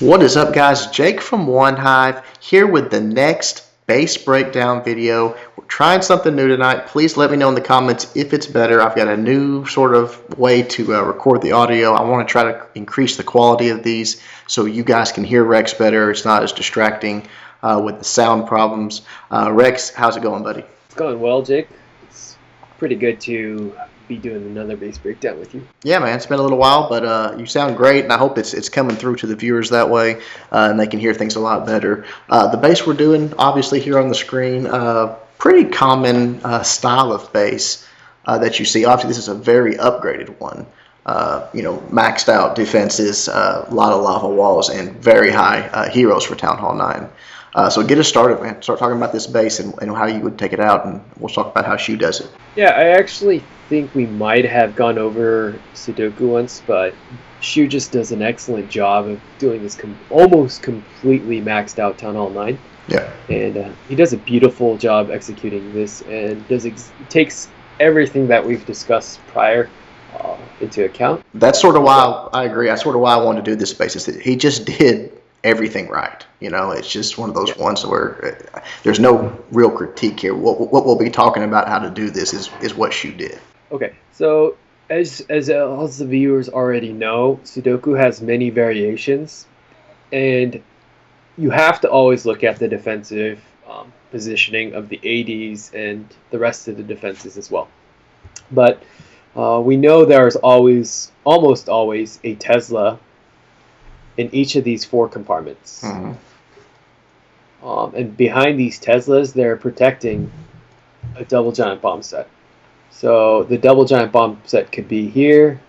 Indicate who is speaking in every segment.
Speaker 1: What is up, guys? Jake from One Hive here with the next base breakdown video. We're trying something new tonight. Please let me know in the comments if it's better. I've got a new sort of way to record the audio. I want to try to increase the quality of these so you guys can hear Rex better. It's not as distracting with the sound problems. Rex, how's it going, buddy?
Speaker 2: It's going well, Jake. It's pretty good to be doing another base breakdown with you.
Speaker 1: Yeah, man, it's been a little while, but you sound great, and I hope it's coming through to the viewers that way, and they can hear things a lot better. The bass we're doing, obviously, here on the screen, pretty common style of bass that you see. Obviously, this is a very upgraded one. Maxed out defenses, a lot of lava walls, and very high heroes for Town Hall 9. So get us started, man. Start talking about this bass and how you would take it out, and we'll talk about how Shu does it.
Speaker 2: Yeah, I actually think we might have gone over Sudoku once, but Shu just does an excellent job of doing this almost completely maxed out Town Hall 9.
Speaker 1: Yeah.
Speaker 2: And he does a beautiful job executing this and takes everything that we've discussed prior into account.
Speaker 1: That's sort of why I agree. That's sort of why I wanted to do this space. Is that he just did everything right. It's just one of those ones where there's no real critique here. What we'll be talking about how to do this is what Shu did.
Speaker 2: Okay, so as the viewers already know, Sudoku has many variations, and you have to always look at the defensive positioning of the ADs and the rest of the defenses as well. But we know there's almost always a Tesla in each of these four compartments.
Speaker 1: Mm-hmm.
Speaker 2: And behind these Teslas, they're protecting a double giant bomb set. So the double giant bomb set could be here,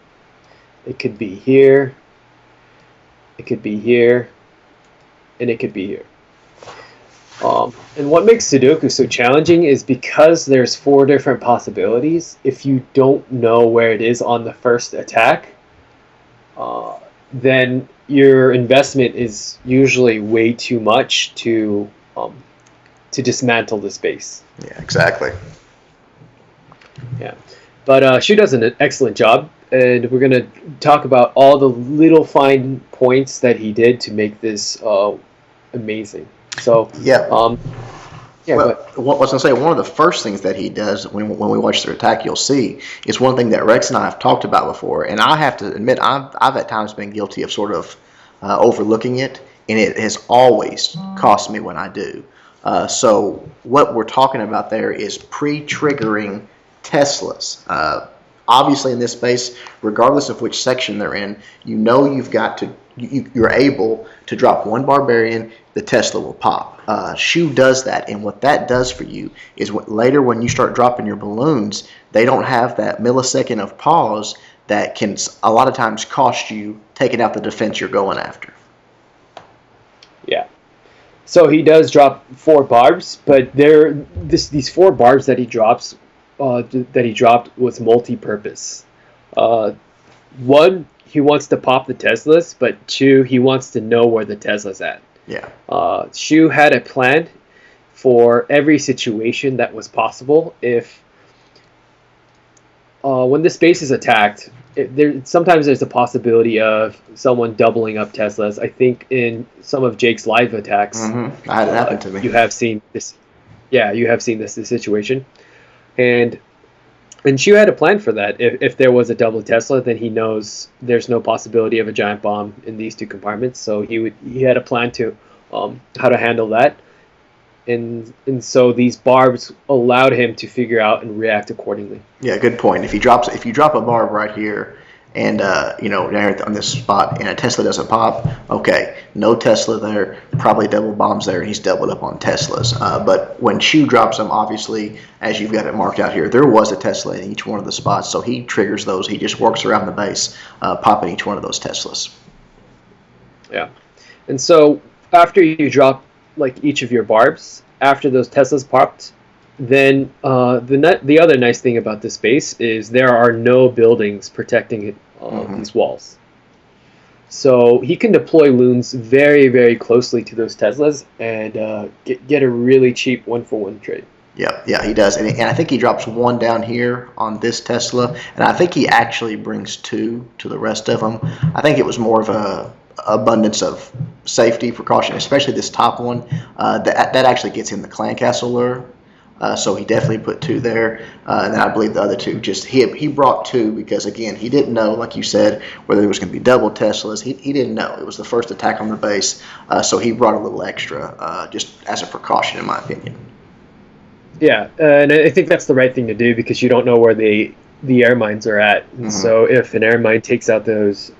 Speaker 2: it could be here, it could be here, and it could be here. And what makes Sudoku so challenging is because there's four different possibilities. If you don't know where it is on the first attack, then your investment is usually way too much to dismantle the space.
Speaker 1: Yeah, exactly.
Speaker 2: Yeah, but Shu does an excellent job, and we're gonna talk about all the little fine points that he did to make this amazing. So
Speaker 1: yeah.
Speaker 2: Yeah.
Speaker 1: Well, what I was going to say, one of the first things that he does when we watch their attack, you'll see, is one thing that Rex and I have talked about before, and I have to admit, I've at times been guilty of sort of overlooking it, and it has always cost me when I do. So what we're talking about there is pre-triggering Teslas. Obviously, in this space, regardless of which section they're in, you've got to you're able to drop one barbarian, the Tesla will pop. Shu does that, and what that does for you is later when you start dropping your balloons, they don't have that millisecond of pause that can a lot of times cost you taking out the defense you're going after.
Speaker 2: Yeah. So he does drop four barbs, but these four barbs that he dropped was multi-purpose. One, he wants to pop the Teslas, but two, he wants to know where the Tesla's at.
Speaker 1: Yeah.
Speaker 2: Shu had a plan for every situation that was possible. If when the space is attacked, sometimes there's a possibility of someone doubling up Teslas. I think in some of Jake's live attacks,
Speaker 1: that happened to me.
Speaker 2: You have seen this. Yeah, you have seen this situation, and Shu had a plan for that. If there was a double Tesla, then he knows there's no possibility of a giant bomb in these two compartments. So he had a plan to how to handle that, and so these barbs allowed him to figure out and react accordingly.
Speaker 1: Yeah, good point. If you drop a barb right here, and on this spot, and a Tesla doesn't pop, okay, no Tesla there, probably double bombs there, and he's doubled up on Teslas. But when Shu drops them, obviously, as you've got it marked out here, there was a Tesla in each one of the spots, so he triggers those. He just works around the base, popping each one of those Teslas.
Speaker 2: Yeah, and so after you drop like each of your barbs, after those Teslas popped, then the other nice thing about this base is there are no buildings protecting these walls. So he can deploy loons very, very closely to those Teslas and get a really cheap one-for-one trade.
Speaker 1: Yeah, he does. And I think he drops one down here on this Tesla, and I think he actually brings two to the rest of them. I think it was more of abundance of safety precaution, especially this top one. That actually gets him the clan castle lure. So he definitely put 2 there, and then I believe the other 2 just he brought 2 because again he didn't know, like you said, whether there was going to be double Teslas. He didn't know it was the first attack on the base, so he brought a little extra just as a precaution, in my opinion.
Speaker 2: Yeah, and I think that's the right thing to do because you don't know where the air mines are at. And so if an air mine takes out those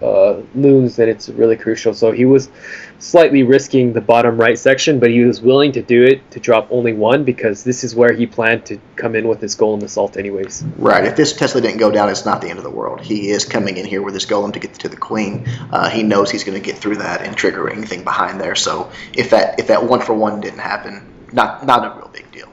Speaker 2: loons, then it's really crucial. So he was slightly risking the bottom right section, but he was willing to do it to drop only 1 because this is where he planned to come in with his golem assault anyways.
Speaker 1: Right. If this Tesla didn't go down, it's not the end of the world. He is coming in here with his golem to get to the queen. He knows he's going to get through that and trigger anything behind there. So if that 1-for-1 didn't happen, not a real big deal.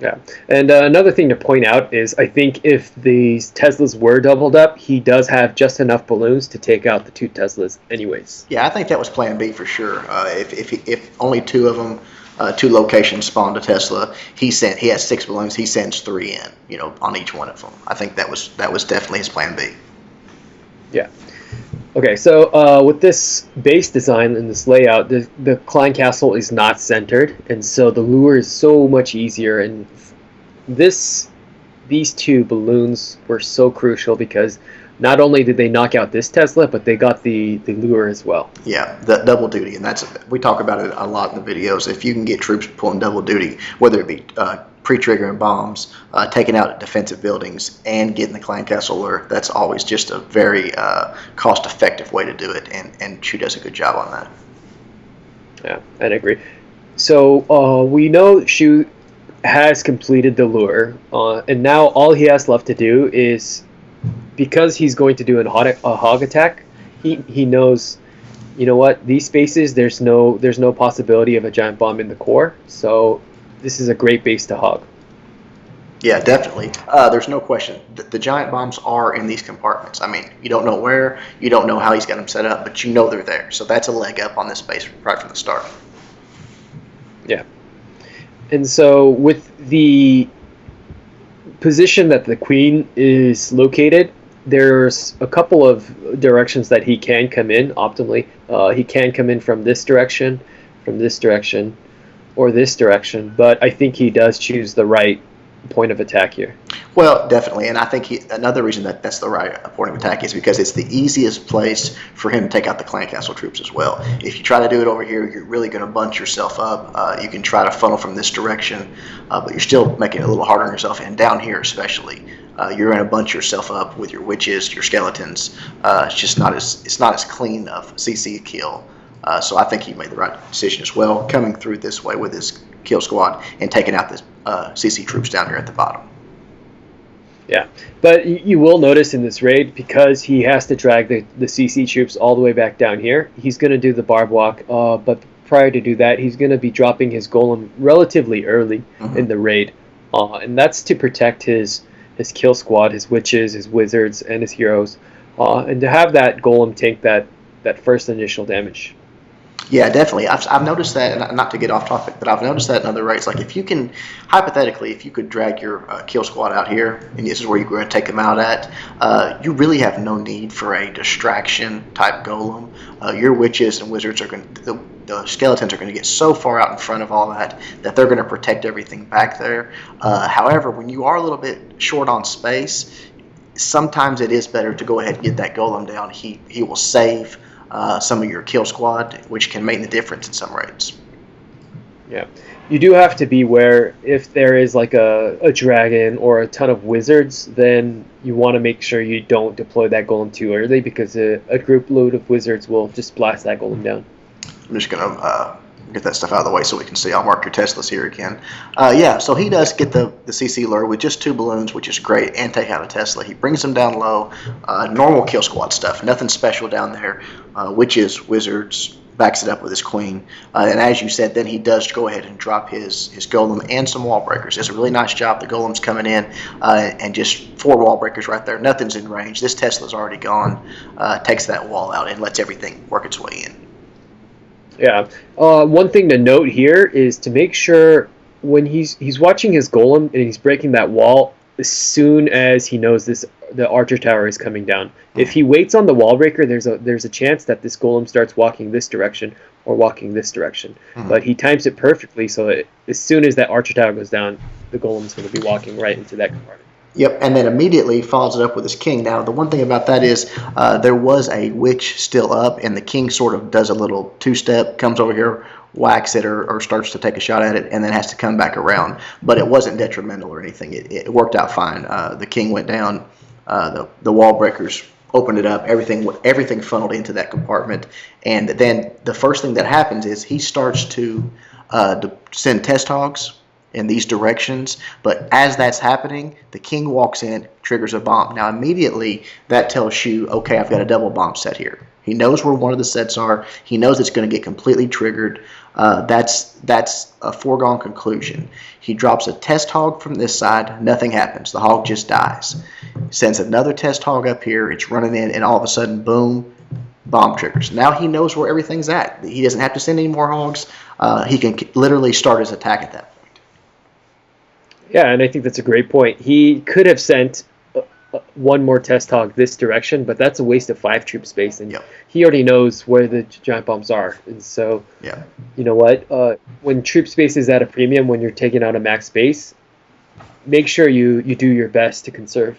Speaker 2: Yeah, and another thing to point out is I think if these Teslas were doubled up, he does have just enough balloons to take out the 2 Teslas anyways.
Speaker 1: Yeah, I think that was plan B for sure. If only 2 of them, 2 locations spawned a Tesla, he has 6 balloons, he sends 3 in, on each one of them. I think that was definitely his plan B.
Speaker 2: Yeah. Okay, so with this base design and this layout, the clan castle is not centered, and so the lure is so much easier. And these 2 balloons were so crucial because not only did they knock out this Tesla, but they got the lure as well.
Speaker 1: Yeah, the double duty, and we talk about it a lot in the videos. If you can get troops pulling double duty, whether it be pre-triggering bombs, taking out defensive buildings, and getting the clan castle lure, that's always just a very cost-effective way to do it, and Shu does a good job on that.
Speaker 2: Yeah, I agree. So we know Shu has completed the lure, and now all he has left to do is, because he's going to do a hog attack, he knows, you know what, these spaces, there's no possibility of a giant bomb in the core, so this is a great base to hog.
Speaker 1: Yeah, definitely. There's no question. The giant bombs are in these compartments. I mean, you don't know where, you don't know how he's got them set up, but you know they're there. So that's a leg up on this base right from the start.
Speaker 2: Yeah. And so with the position that the queen is located, there's a couple of directions that he can come in optimally. He can come in from this direction, or this direction, but I think he does choose the right point of attack here.
Speaker 1: Well, definitely, and I think another reason that's the right point of attack is because it's the easiest place for him to take out the clan castle troops as well. If you try to do it over here, you're really going to bunch yourself up. You can try to funnel from this direction, but you're still making it a little harder on yourself, and down here especially. You're going to bunch yourself up with your witches, your skeletons. It's not as clean of CC kill. So I think he made the right decision as well, coming through this way with his kill squad and taking out this CC troops down here at the bottom.
Speaker 2: Yeah, but you will notice in this raid, because he has to drag the CC troops all the way back down here, he's going to do the barb walk, but prior to do that, he's going to be dropping his golem relatively early in the raid, and that's to protect his kill squad, his witches, his wizards, and his heroes, and to have that golem tank that first initial damage.
Speaker 1: Yeah, definitely. I've noticed that, and not to get off topic, but I've noticed that in other raids. Like if you can, hypothetically, if you could drag your kill squad out here, and this is where you're going to take them out at, you really have no need for a distraction type golem. Your witches and wizards are going to, the skeletons are going to get so far out in front of all that they're going to protect everything back there. However, when you are a little bit short on space, sometimes it is better to go ahead and get that golem down. He will save some of your kill squad, which can make the difference in some raids.
Speaker 2: Yeah, you do have to beware if there is like a dragon or a ton of wizards, then you want to make sure you don't deploy that golem too early, because a group load of wizards will just blast that golem down.
Speaker 1: I'm just going to get that stuff out of the way so we can see. I'll mark your Teslas here again. Yeah, so he does get the CC lure with just 2 balloons, which is great, and take out a Tesla. He brings them down low. Normal kill squad stuff, nothing special down there. Witches, wizards, backs it up with his queen. And as you said, then he does go ahead and drop his golem and some wall breakers. It's a really nice job. The golem's coming in and just 4 wall breakers right there. Nothing's in range. This Tesla's already gone. Takes that wall out and lets everything work its way in.
Speaker 2: Yeah. One thing to note here is to make sure when he's watching his golem and he's breaking that wall, as soon as he knows the archer tower is coming down. If he waits on the wall breaker, there's a chance that this golem starts walking this direction or walking this direction. But he times it perfectly so that as soon as that archer tower goes down, the golem's going to be walking right into that compartment.
Speaker 1: Yep, and then immediately follows it up with his king. Now, the one thing about that is there was a witch still up, and the king sort of does a little two-step, comes over here, whacks it, or starts to take a shot at it, and then has to come back around. But it wasn't detrimental or anything. It worked out fine. The king went down. The wall breakers opened it up. Everything funneled into that compartment. And then the first thing that happens is he starts to send test hogs in these directions, but as that's happening, the king walks in, triggers a bomb. Now immediately that tells you, okay, I've got a double bomb set here. He knows where one of the sets are. He knows it's going to get completely triggered. That's a foregone conclusion. He drops a test hog from this side. Nothing happens. The hog just dies. Sends another test hog up here. It's running in, and all of a sudden, boom, bomb triggers. Now he knows where everything's at. He doesn't have to send any more hogs. He can literally start his attack at that point.
Speaker 2: Yeah, and I think that's a great point. He could have sent one more test hog this direction, but that's a waste of 5 troop space, and he already knows where the giant bombs are. And so, you know what? When troop space is at a premium, when you're taking out a max space, make sure you do your best to conserve.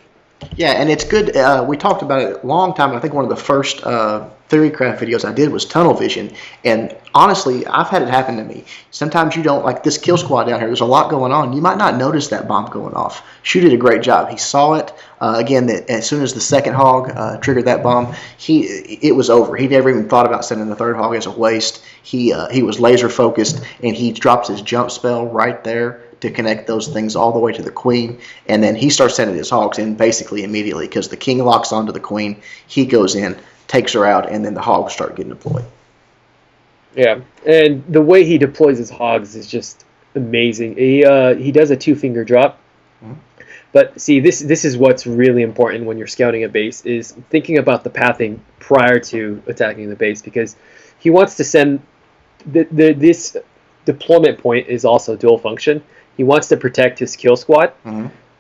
Speaker 1: Yeah, and it's good. We talked about it a long time. I think one of the first Theorycraft videos I did was tunnel vision. And honestly, I've had it happen to me. Sometimes you don't, like this kill squad down here, there's a lot going on. You might not notice that bomb going off. Shu did a great job. He saw it. Again, as soon as the second hog triggered that bomb, it was over. He never even thought about sending the third hog as a waste. He was laser focused, and he drops his jump spell right there to connect those things all the way to the queen, and then he starts sending his hogs in basically immediately because the king locks onto the queen, he goes in, takes her out, and then the hogs start getting deployed.
Speaker 2: Yeah, and the way he deploys his hogs is just amazing. He does a 2-finger drop, but see, this is what's really important when you're scouting a base, is thinking about the pathing prior to attacking the base, because he wants to send this deployment point is also dual function. He wants to protect his kill squad,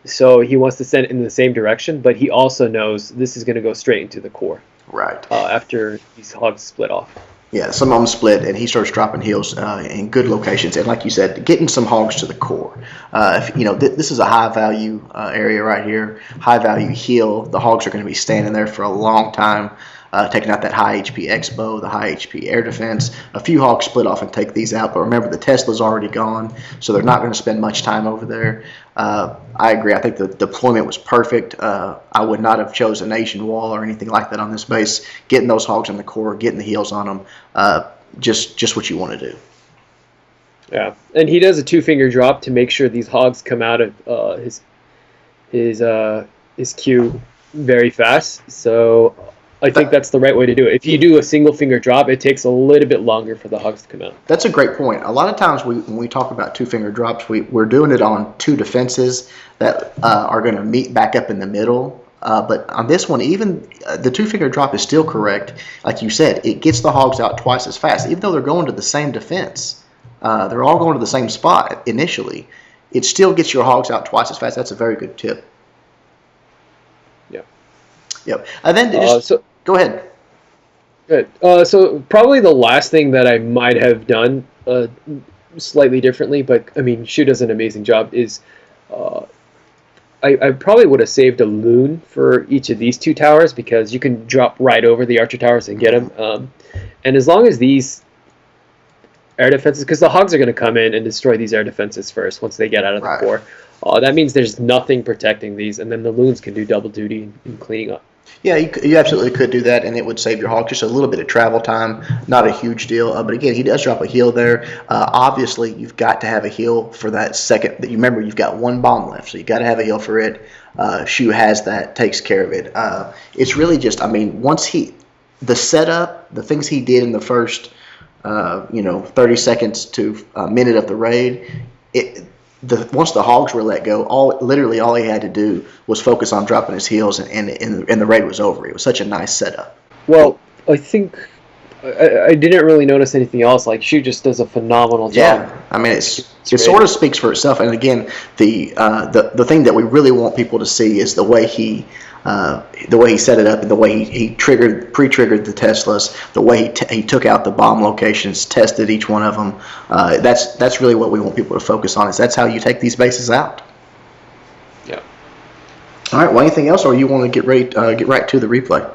Speaker 2: so he wants to send it in the same direction, but he also knows this is going to go straight into the core.
Speaker 1: Right.
Speaker 2: After these hogs split off.
Speaker 1: Yeah, some of them split, and he starts dropping heals in good locations. And like you said, getting some hogs to the core. This is a high-value area right here, high-value heal. The hogs are going to be standing there for a long time, taking out that high HP X-bow, the high HP air defense. A few hogs split off and take these out, but remember the Tesla's already gone, so they're not going to spend much time over there. I agree. I think the deployment was perfect. I would not have chosen an Asian wall or anything like that on this base. Getting those hogs in the core, getting the heals on them, just what you want to do.
Speaker 2: Yeah, and he does a 2-finger drop to make sure these hogs come out of his queue very fast. So I think that's the right way to do it. If you do a single finger drop, it takes a little bit longer for the hogs to come out.
Speaker 1: That's a great point. A lot of times when we talk about 2-finger drops, we're doing it on 2 defenses that are going to meet back up in the middle. But on this one, even the 2-finger drop is still correct. Like you said, it gets the hogs out twice as fast. Even though they're going to the same defense, they're all going to the same spot initially, it still gets your hogs out twice as fast. That's a very good tip. Yep. And then go ahead.
Speaker 2: Good. So probably the last thing that I might have done slightly differently, but I mean, Shu does an amazing job, is I probably would have saved a loon for each of these 2 towers, because you can drop right over the archer towers and get them. And as long as these air defenses, because the hogs are going to come in and destroy these air defenses first once they get out of the core, that means there's nothing protecting these, and then the loons can do double duty in cleaning up.
Speaker 1: Yeah, you absolutely could do that, and it would save your hog just a little bit of travel time. Not a huge deal, but again, he does drop a heal there. Obviously, you've got to have a heal for that second. You remember, you've got 1 bomb left, so you got to have a heal for it. Shu has that, takes care of it. It's really just, I mean, the setup, the things he did in the first, 30 seconds to a minute of the raid, once the hogs were let go, literally all he had to do was focus on dropping his heals, and the raid was over. It was such a nice setup.
Speaker 2: Well, I think I didn't really notice anything else. Like Shu just does a phenomenal job.
Speaker 1: Yeah, I mean, it
Speaker 2: great.
Speaker 1: sort of speaks for itself. And again, the thing that we really want people to see is the way he set it up, and the way he pre-triggered the Teslas, the way he took out the bomb locations, tested each one of them. That's really what we want people to focus on. Is that's how you take these bases out.
Speaker 2: Yeah.
Speaker 1: All right. Well, anything else, or you want to get right to the replay?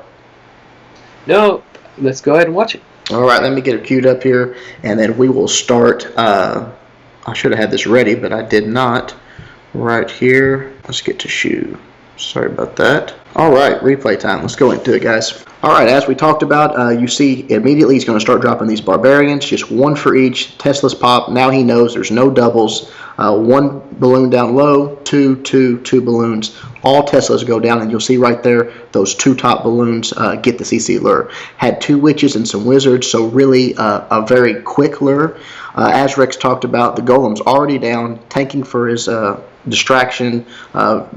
Speaker 2: No, let's go ahead and watch it.
Speaker 1: All right, let me get it queued up here, and then we will start. I should have had this ready, but I did not. Right here. Let's get to Shu. Sorry about that. All right, replay time. Let's go into it, guys. All right, as we talked about, you see immediately he's going to start dropping these barbarians, just one for each. Tesla's pop. Now he knows there's no doubles. One balloon down low, two balloons. All Teslas go down, and you'll see right there those two top balloons get the CC lure. Had two witches and some wizards, so really a very quick lure. As Rex talked about, the golem's already down, tanking for his distraction.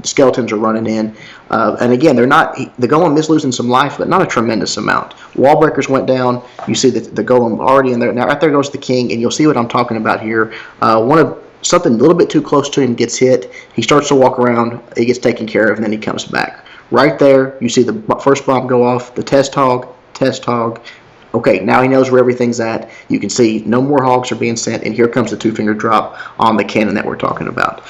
Speaker 1: Skeletons are running in, and again, they're not. The golem is losing some life, but not a tremendous amount. Wall breakers went down. You see that the golem already in there. Now, right there goes the king, and you'll see what I'm talking about here. Something a little bit too close to him gets hit. He starts to walk around. He gets taken care of, and then he comes back. Right there, you see the first bomb go off. The test hog. Okay, now he knows where everything's at. You can see no more hogs are being sent, and here comes the two-finger drop on the cannon that we're talking about.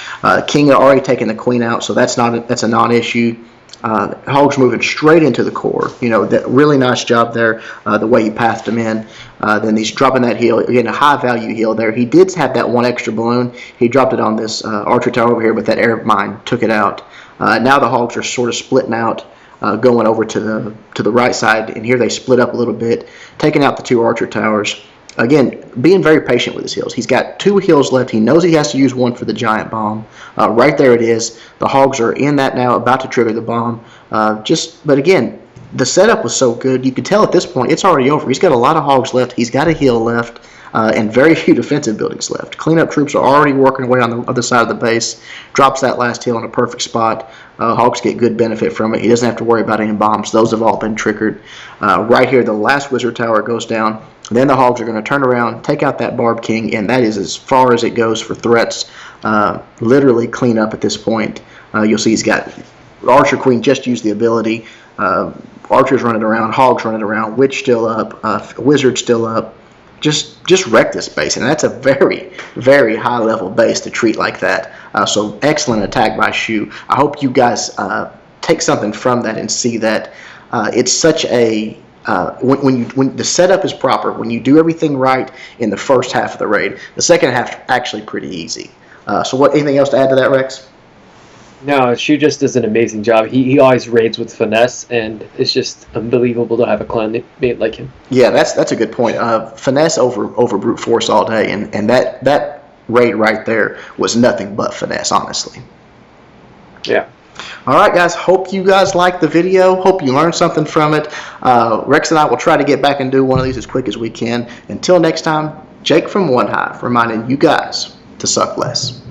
Speaker 1: King had already taken the queen out, so that's a non-issue. Hogs moving straight into the core. Really nice job there, the way you pathed him in. Then he's dropping that heal. Again, a high-value heal there. He did have that one extra balloon. He dropped it on this archer tower over here, but that air mine took it out. Now the hogs are sort of splitting out. Going over to the right side, and here they split up a little bit, taking out the two archer towers. Again, being very patient with his heals. He's got two heals left. He knows he has to use one for the giant bomb. Right there it is. The hogs are in that now, about to trigger the bomb. But again, the setup was so good. You could tell at this point it's already over. He's got a lot of hogs left. He's got a heal left. And very few defensive buildings left. Cleanup troops are already working away on the other side of the base. Drops that last hill in a perfect spot. Hogs get good benefit from it. He doesn't have to worry about any bombs. Those have all been triggered. Right here, the last wizard tower goes down. Then the hogs are going to turn around, take out that Barb King, and that is as far as it goes for threats. Literally clean up at this point. You'll see he's got Archer Queen just used the ability. Archer's running around, Hogs running around, Witch still up, Wizard still up. Just wreck this base, and that's a very, very high level base to treat like that. So excellent attack by Shu. I hope you guys take something from that and see that it's such a when the setup is proper, when you do everything right in the first half of the raid, the second half actually pretty easy. So anything else to add to that, Rex?
Speaker 2: No, Shu just does an amazing job. He always raids with finesse, and it's just unbelievable to have a clan mate like him.
Speaker 1: Yeah, that's a good point. Finesse over brute force all day, and that raid right there was nothing but finesse, honestly.
Speaker 2: Yeah.
Speaker 1: All right, guys. Hope you guys liked the video. Hope you learned something from it. Rex and I will try to get back and do one of these as quick as we can. Until next time, Jake from One Hive reminding you guys to suck less.